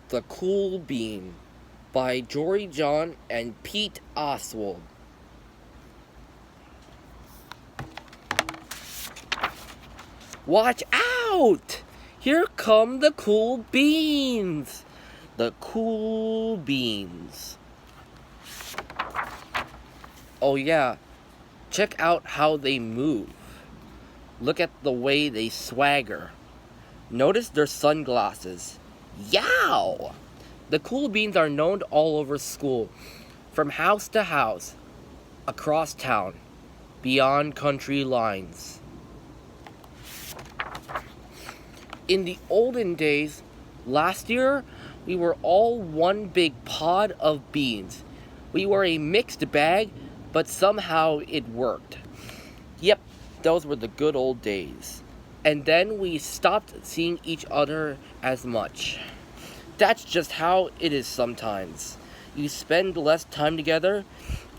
The Cool Bean by Jory John and Pete Oswald. Watch out! Here come the cool beans! The cool beans. Oh yeah, check out how they move. Look at the way they swagger. Notice their sunglasses. Yow! The cool beans are known all over school, from house to house, across town, beyond country lines. In the olden days, last year, we were all one big pod of beans. We were a mixed bag, but somehow it worked. Yep, those were the good old days. And then we stopped seeing each other as much. That's just how it is sometimes. You spend less time together,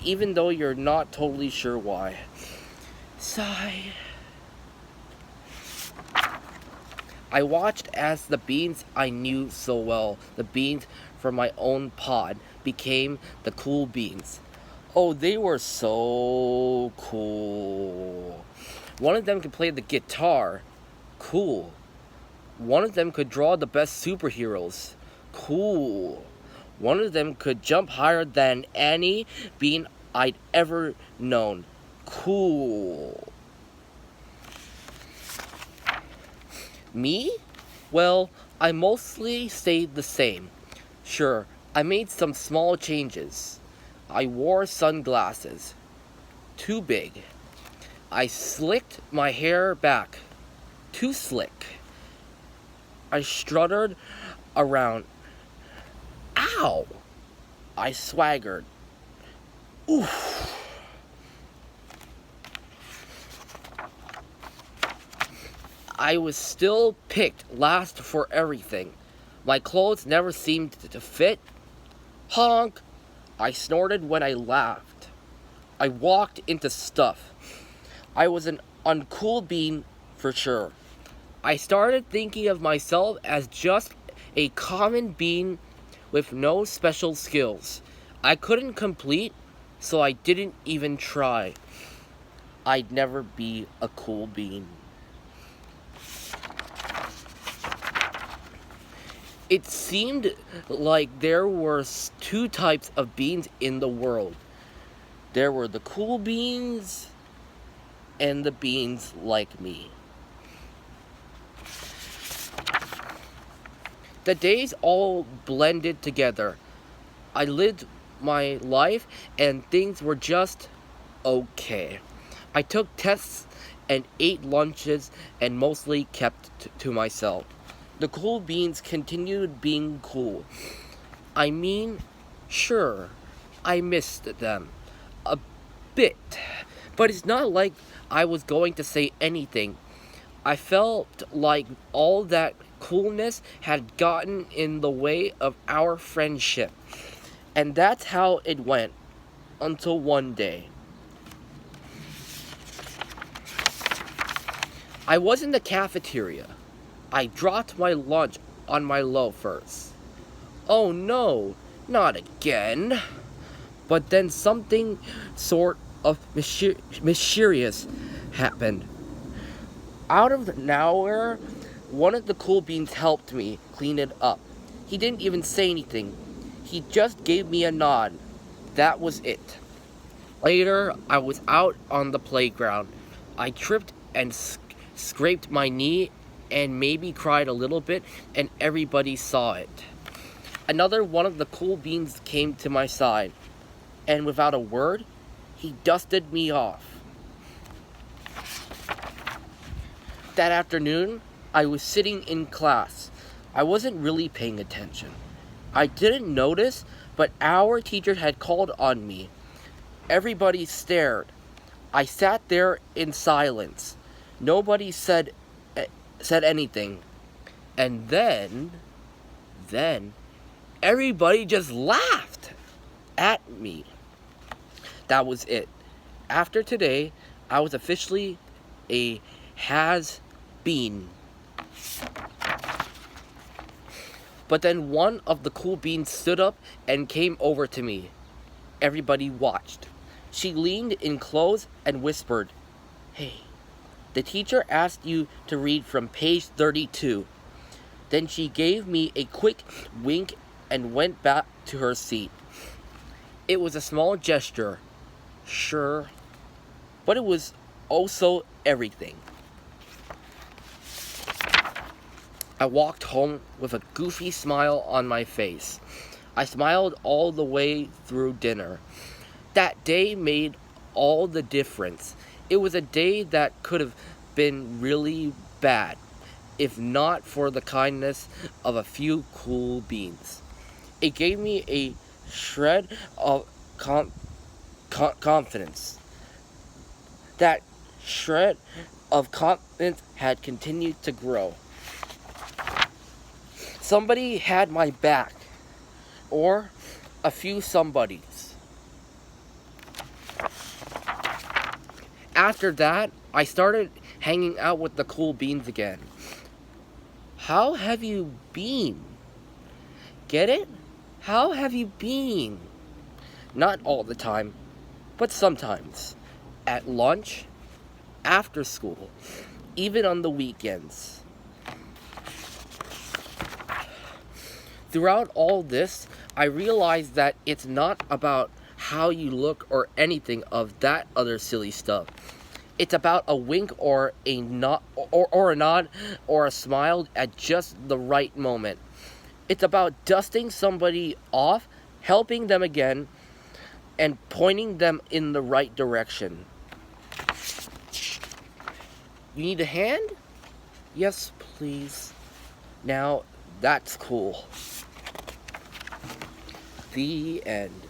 even though you're not totally sure why. Sigh. I watched as the beans I knew so well, the beans from my own pod, became the cool beans. Oh, they were so cool. One of them could play the guitar. Cool. One of them could draw the best superheroes. Cool. One of them could jump higher than any bean I'd ever known. Cool. Me? Well, I mostly stayed the same. Sure, I made some small changes. I wore sunglasses. Too big. I slicked my hair back. Too slick. I strutted around. Ow! I swaggered. Oof. I was still picked last for everything. My clothes never seemed to fit. Honk! I snorted when I laughed. I walked into stuff. I was an uncool bean for sure. I started thinking of myself as just a common bean with no special skills. I couldn't complete, so I didn't even try. I'd never be a cool bean. It seemed like there were two types of beans in the world. There were the cool beans and the beans like me. The days all blended together. I lived my life and things were just okay. I took tests and ate lunches and mostly kept to myself. The cool beans continued being cool. I mean, sure, I missed them a bit, but it's not like I was going to say anything. I felt like all that coolness had gotten in the way of our friendship. And that's how it went until one day. I was in the cafeteria. I dropped my lunch on my loafers. Oh no, not again. But then something sort of mysterious happened. Out of nowhere, one of the cool beans helped me clean it up. He didn't even say anything. He just gave me a nod. That was it. Later, I was out on the playground. I tripped and scraped my knee and maybe cried a little bit, and everybody saw it. Another one of the cool beans came to my side, and without a word, he dusted me off. That afternoon, I was sitting in class. I wasn't really paying attention. I didn't notice, but our teacher had called on me. Everybody stared. I sat there in silence. Nobody said anything. And then everybody just laughed at me. That was it. After today, I was officially a has-been. But then one of the cool beans stood up and came over to me. Everybody watched. She leaned in close and whispered, "Hey, the teacher asked you to read from page 32. Then she gave me a quick wink and went back to her seat. It was a small gesture, sure, but it was also everything. I walked home with a goofy smile on my face. I smiled all the way through dinner. That day made all the difference. It was a day that could have been really bad, if not for the kindness of a few cool beans. It gave me a shred of confidence. That shred of confidence had continued to grow. Somebody had my back, or a few somebodies. After that, I started hanging out with the cool beans again. How have you been? Get it? How have you been? Not all the time, but sometimes. At lunch, after school, even on the weekends. Throughout all this, I realized that it's not about how you look or anything of that other silly stuff. It's about a wink or a nod or a smile at just the right moment. It's about dusting somebody off, helping them again, and pointing them in the right direction. You need a hand? Yes, please. Now, that's cool. The end.